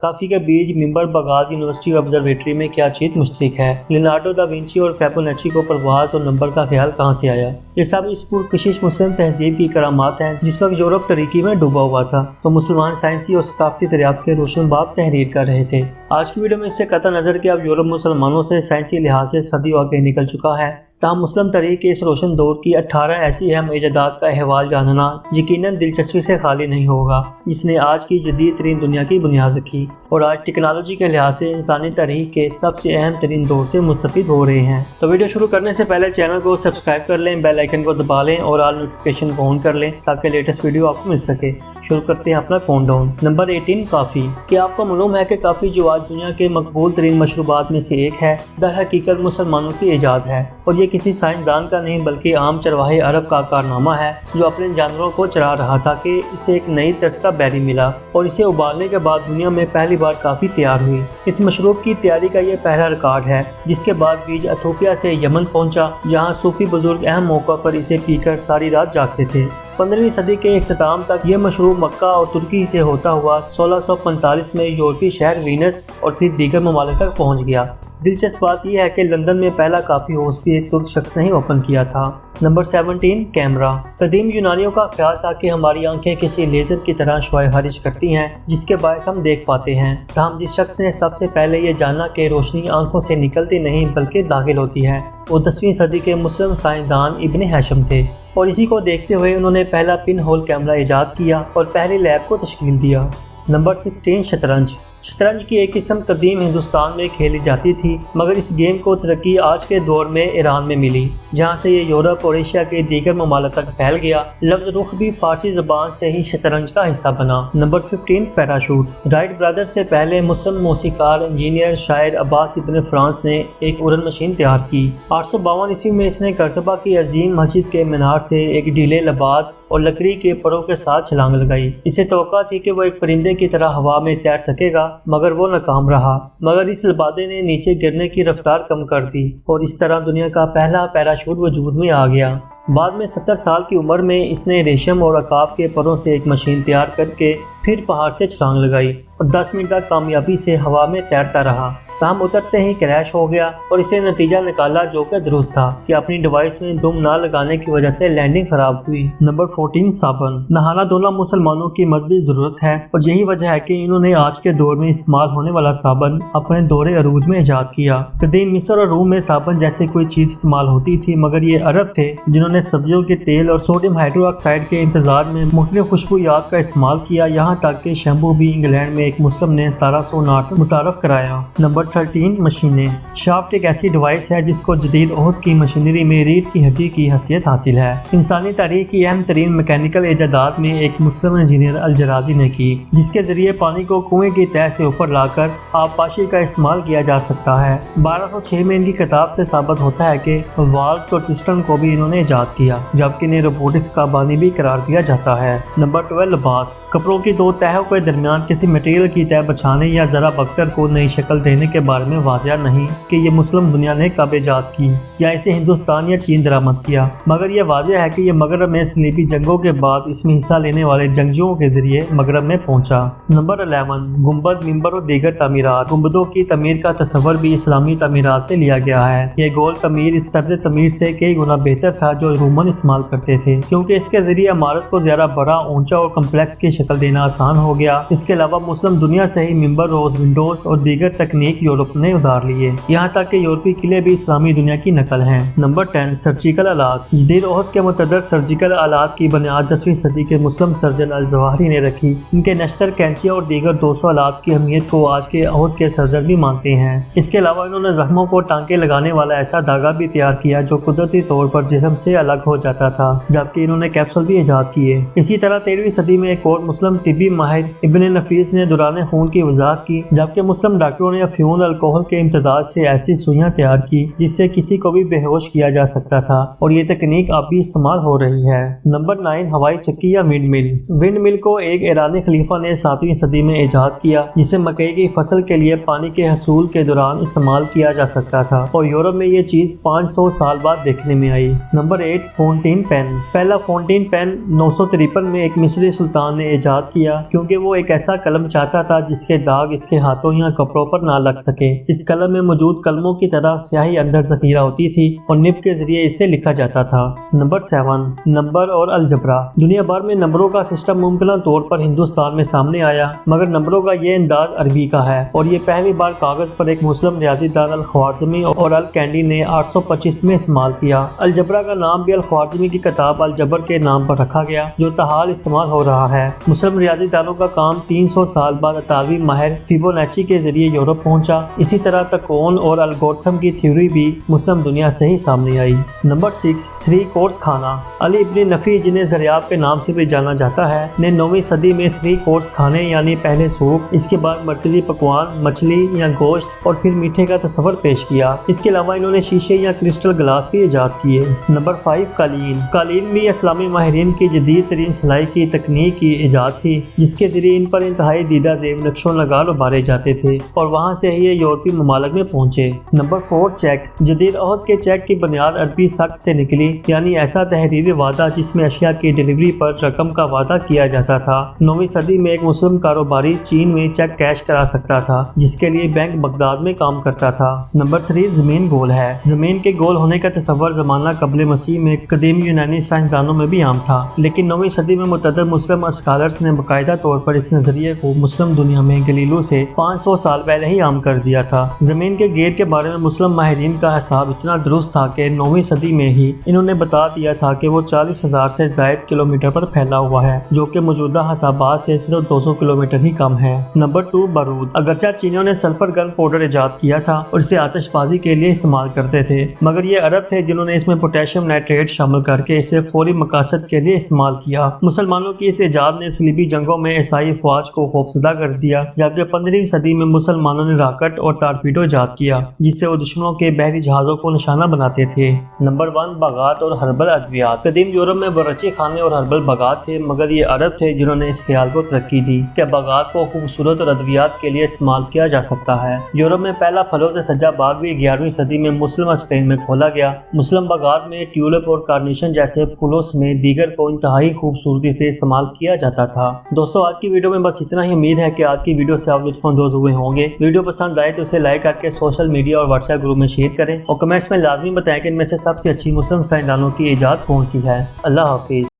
کافی کے بیج ممبر Baghdad university observatory میں کیا چیز مشترک ہے؟ لیونارڈو دا وینچی اور فیبونیچی کو پرواز اور نمبر کا خیال کہاں سے آیا؟ یہ سب اس پرکشش مسلم تہذیب کی کرامات ہیں جس وقت یورپ تاریکی میں ڈوبا ہوا تھا تو مسلمان سائنسی اور ثقافتی دریافت کے روشن باب تحریر کر رہے تھے۔ آج کی ویڈیو میں اس سے قطع نظر کہ اب یورپ مسلمانوں سے سائنسی لحاظ سے صدیوں آگے نکل چکا ہے، تاہم مسلم تاریخ کے اس روشن دور کی 18 ایسی اہم ایجادات کا احوال جاننا یقیناً دلچسپی سے خالی نہیں ہوگا جس نے آج کی جدید ترین دنیا کی بنیاد رکھی اور آج ٹیکنالوجی کے لحاظ سے انسانی تاریخ کے سب سے اہم ترین دور سے مستفید ہو رہے ہیں۔ تو ویڈیو شروع کرنے سے پہلے چینل کو سبسکرائب کر لیں، بیل آئیکن کو دبا لیں اور آل نوٹیفیکیشن کو آن کر لیں تاکہ لیٹسٹ ویڈیو آپ کو مل سکے۔ شروع کرتے ہیں اپنا کاؤنٹ ڈاؤن۔ نمبر 18 کافی۔ کیا آپ کو معلوم ہے کہ کافی جو آج دنیا کے مقبول ترین مشروبات میں سے ایک ہے، در حقیقت مسلمانوں کی ایجاد ہے اور یہ کسی سائنسدان کا نہیں بلکہ عام چرواہے عرب کا کارنامہ ہے جو اپنے جانوروں کو چرا رہا تھا کہ اسے ایک نئی طرز کا بیری ملا اور اسے ابالنے کے بعد دنیا میں پہلی بار کافی تیار ہوئی۔ اس مشروب کی تیاری کا یہ پہلا ریکارڈ ہے، جس کے بعد بیج ایتھوپیا سے یمن پہنچا جہاں صوفی بزرگ اہم موقع پر اسے پی کر ساری رات جاگتے تھے۔ 15ویں صدی کے اختتام تک یہ مشروب مکہ اور ترکی سے ہوتا ہوا 1645 میں یورپی شہر وینس اور پھر دیگر ممالک تک پہنچ گیا۔ دلچسپ بات یہ ہے کہ لندن میں پہلا کافی ہاؤس بھی ایک ترک شخص نے ہی اوپن کیا تھا۔ Number 17 camera. قدیم یونانیوں کا خیال تھا کہ ہماری آنکھیں کسی لیزر کی طرح شعاع خارج کرتی ہیں جس کے باعث ہم دیکھ پاتے ہیں، تاہم جس شخص نے سب سے پہلے یہ جانا کہ روشنی آنکھوں سے نکلتی نہیں بلکہ داخل ہوتی ہے وہ 10ویں صدی کے مسلم سائنسدان ابن ہیشم تھے، اور اسی کو دیکھتے ہوئے انہوں نے پہلا پن ہول کیمرہ ایجاد کیا اور پہلی لیب کو تشکیل دیا۔ نمبر 16 شطرنج۔ شطرنج کی ایک قسم قدیم ہندوستان میں کھیلی جاتی تھی، مگر اس گیم کو ترقی آج کے دور میں ایران میں ملی جہاں سے یہ یورپ اور ایشیا کے دیگر ممالک تک پھیل گیا۔ لفظ رخ بھی فارسی زبان سے ہی شطرنج کا حصہ بنا۔ Number 15 parachute. رائٹ برادر سے پہلے مسلم موسیقار، انجینئر، شاعر عباس ابن فرانس نے ایک اڑن مشین تیار کی۔ 852 عیسوی میں اس نے کرتبہ کی عظیم مسجد کے مینار سے ایک ڈھیلے لباد اور لکڑی کے پروں کے ساتھ چھلانگ لگائی۔ اسے توقع تھی کہ وہ ایک پرندے کی طرح ہوا میں تیر سکے گا، مگر وہ ناکام رہا، مگر اس لبادے نے نیچے گرنے کی رفتار کم کر دی اور اس طرح دنیا کا پہلا پیراشوٹ وجود میں آ گیا۔ بعد میں 70 سال کی عمر میں اس نے ریشم اور عقاب کے پروں سے ایک مشین تیار کر کے پھر پہاڑ سے چھلانگ لگائی اور 10 منٹ تک کامیابی سے ہوا میں تیرتا رہا، تاہم اترتے ہی کریش ہو گیا اور اسے نتیجہ نکالا جو کہ درست تھا کہ اپنی ڈیوائس میں دم نہ لگانے کی وجہ سے لینڈنگ خراب ہوئی۔ نمبر 14 صابن۔ نہانا دھونا مسلمانوں کی مذہبی ضرورت ہے اور یہی وجہ ہے کہ انہوں نے آج کے دور میں استعمال ہونے والا صابن اپنے دور عروج میں ایجاد کیا۔ قدیم مصر اور روم میں صابن جیسی کوئی چیز استعمال ہوتی تھی، مگر یہ عرب تھے جنہوں نے سبزیوں کے تیل اور سوڈیم ہائیڈرو آکسائڈ کے امتزاج میں مختلف خوشبویات کا استعمال کیا، یہاں تک کہ شیمپو بھی انگلینڈ میں ایک مسلم نے 1759 میں متعارف کرایا۔ نمبر 13 مشینیں۔ شافٹ ایک ایسی ڈیوائس ہے جس کو جدید عہد کی مشینری میں ریڑھ کی ہڈی کی حیثیت حاصل ہے۔ انسانی تاریخ کی اہم ترین میکینیکل ایجادات میں ایک مسلم انجینئر الجرازی نے کی، جس کے ذریعے پانی کو کنویں کی تہہ سے اوپر لا کر آبپاشی کا استعمال کیا جا سکتا ہے۔ 1206 میں ان کی کتاب سے ثابت ہوتا ہے کہ والو اور پسٹن کو بھی انہوں نے ایجاد کیا، جبکہ انہیں روبوٹکس کا بانی بھی قرار دیا جاتا ہے۔ نمبر 12 لباس۔ کپڑوں کی دو تہوں کے درمیان کسی مٹیریل کی تہ بچھانے یا ذرا بکٹر کو نئی شکل دینے کے بارے میں واضح نہیں کہ یہ مسلم دنیا نے کب ایجاد کی یا اسے ہندوستان یا چین درآمد کیا، مگر یہ واضح ہے کہ یہ مغرب میں صلیبی جنگوں کے بعد اس میں حصہ لینے والے جنگجوؤں کے ذریعے مغرب میں پہنچا۔ نمبر 11 گنبد، ممبر اور دیگر تعمیرات۔ گنبدوں کی تعمیر کا تصور بھی اسلامی تعمیرات سے لیا گیا ہے۔ یہ گول تعمیر اس طرز تعمیر سے کئی گنا بہتر تھا جو رومن استعمال کرتے تھے، کیونکہ اس کے ذریعے عمارت کو زیادہ بڑا، اونچا اور کمپلیکس کی شکل دینا آسان ہو گیا۔ اس کے علاوہ مسلم دنیا سے ہی ممبر، روز، ونڈوز اور دیگر تکنیک یورپ نے ادھار لیے، یہاں تک کہ یورپی قلعے بھی اسلامی دنیا کی نقل ہیں۔ نمبر 10 سرجیکل آلات۔ جدید عہد کے متعدد سرجیکل آلات کی بنیاد 10ویں صدی کے مسلم سرجن الظواہری نے رکھی۔ ان کے نشتر، کینچیاں اور دیگر 200 آلات کی اہمیت کو آج کے عہد کے سرجن بھی مانتے ہیں۔ اس کے علاوہ انہوں نے زخموں کو ٹانکے لگانے والا ایسا دھاگا بھی تیار کیا جو قدرتی طور پر جسم سے الگ ہو جاتا تھا، جبکہ انہوں نے کیپسول بھی ایجاد کیے۔ اسی طرح 13ویں صدی میں ایک اور مسلم طبی ماہر ابن نفیس نے دوران خون کی وضاحت کی، جبکہ مسلم ڈاکٹروں نے افیون نون الکوہل کے امتزاج سے ایسی سوئیاں تیار کی جس سے کسی کو بھی بے ہوش کیا جا سکتا تھا، اور یہ تکنیک اب بھی استعمال ہو رہی ہے۔ نمبر 9، ہوائی چکی یا ونڈ مل۔ ونڈ مل کو ایک ایرانی خلیفہ نے 7ویں صدی میں ایجاد کیا، جسے مکئی کی فصل کے لیے پانی کے حصول کے دوران استعمال کیا جا سکتا تھا، اور یورپ میں یہ چیز 500 سال بعد دیکھنے میں آئی۔ Number 8، fountain pen. پہلا فونٹین پین 953 میں ایک مصری سلطان نے ایجاد کیا، کیونکہ وہ ایک ایسا قلم چاہتا تھا جس کے داغ اس کے ہاتھوں یا کپڑوں پر نہ لگ سکے۔ اس قلم میں موجود قلموں کی طرح سیاہی اندر ذخیرہ ہوتی تھی اور نب کے ذریعے اسے لکھا جاتا تھا۔ نمبر 7، نمبر اور الجبرا۔ دنیا بھر میں نمبروں کا سسٹم ممکنہ طور پر ہندوستان میں سامنے آیا، مگر نمبروں کا یہ انداز عربی کا ہے، اور یہ پہلی بار کاغذ پر ایک مسلم ریاضی دان الخوارزمی اور الکینڈی نے 825 میں استعمال کیا۔ الجبرا کا نام بھی الخوارزمی کی کتاب الجبر کے نام پر رکھا گیا، جو تاحال استعمال ہو رہا ہے۔ مسلم ریاضی دانوں کا کام 300 سال بعد اطالوی ماہر فیبونیچی کے ذریعے یورپ پہنچا۔ اسی طرح تکون اور الگورتھم کی تھیوری بھی مسلم دنیا سے ہی سامنے آئی۔ نمبر 6، 3 کورس کھانا۔ علی ابن نفی، جنہیں زریاب کے نام سے بھی جانا جاتا ہے، نے 9ویں صدی میں 3 کورس کھانے یعنی پہلے سوپ، اس کے بعد مرکزی پکوان مچھلی یا گوشت اور پھر میٹھے کا تصور پیش کیا۔ اس کے علاوہ انہوں نے شیشے یا کرسٹل گلاس بھی ایجاد کیے۔ نمبر 5، قالین۔ قالین بھی اسلامی ماہرین کی جدید ترین سلائی کی تکنیک کی ایجاد تھی، جس کے ذریعے ان پر انتہائی دیدہ زیب نقش و نگار ابھارے جاتے تھے، اور وہاں سے ہی یہ یورپی ممالک میں پہنچے۔ Number 4، check. جدید عہد کے چیک کی بنیاد عربی سخت سے نکلی، یعنی ایسا تحریری وعدہ جس میں اشیاء کی ڈیلیوری پر رقم کا وعدہ کیا جاتا تھا۔ 9ویں صدی میں ایک مسلم کاروباری چین میں چیک کیش کرا سکتا تھا، جس کے لیے بینک بغداد میں کام کرتا تھا۔ نمبر 3، زمین گول ہے۔ زمین کے گول ہونے کا تصور زمانہ قبل مسیح میں قدیم یونانی سائنسدانوں میں بھی عام تھا، لیکن 9ویں صدی میں متعدد مسلم اسکالرز نے باقاعدہ طور پر اس نظریے کو مسلم دنیا میں گلیلیو سے 500 سال پہلے ہی عام کر دیا تھا۔ زمین کے گیر کے بارے میں مسلم ماہرین کا حساب اتنا درست تھا کہ 9ویں صدی میں ہی انہوں نے بتا دیا تھا کہ وہ 40,000 سے زائد کلومیٹر پر پھیلا ہوا ہے، جو کہ موجودہ حسابات سے صرف 200 کلومیٹر ہی کم ہے۔ نمبر 2، بارود۔ اگرچہ چینیوں نے سلفر گن پاؤڈر ایجاد کیا تھا اور اسے آتش بازی کے لیے استعمال کرتے تھے، مگر یہ عرب تھے جنہوں نے اس میں پوٹیشیم نائٹریٹ شامل کر کے اسے فوری مقاصد کے لیے استعمال کیا۔ مسلمانوں کی اس ایجاد نے صلیبی جنگوں میں عیسائی افواج کو خوفزدہ کر دیا، جبکہ 15ویں صدی میں مسلمانوں نے راکٹ اور ٹارپیڈو ایجاد کیا، جس سے وہ دشمنوں کے بحری جہازوں کو نشانہ بناتے تھے۔ نمبر 1، باغات اور ہربل ادویات۔ قدیم یورپ میں باورچی خانے اور ہربل باغات تھے، مگر یہ عرب تھے جنہوں نے اس خیال کو ترقی دی کہ باغات کو خوبصورت اور ادویات کے لیے استعمال کیا جا سکتا ہے۔ یورپ میں پہلا پھلوں سے سجا باغ بھی 11ویں صدی میں مسلم اسپین میں کھولا گیا۔ مسلم باغات میں ٹیولپ اور کارنیشن جیسے پھولوں سمیت دیگر کو انتہائی خوبصورتی سے استعمال کیا جاتا تھا۔ دوستو، آج کی ویڈیو میں بس اتنا ہی۔ امید ہے کہ آج کی ویڈیو سے آپ لطف اندوز ہوئے ہوں گے۔ ویڈیو پسند آئے تو اسے لائک کر کے سوشل میڈیا اور واٹس ایپ گروپ میں شیئر کریں، اور کمنٹس میں لازمی بتائیں کہ ان میں سے سب سے اچھی مسلم سائنسدانوں کی ایجاد کون سی ہے۔ اللہ حافظ۔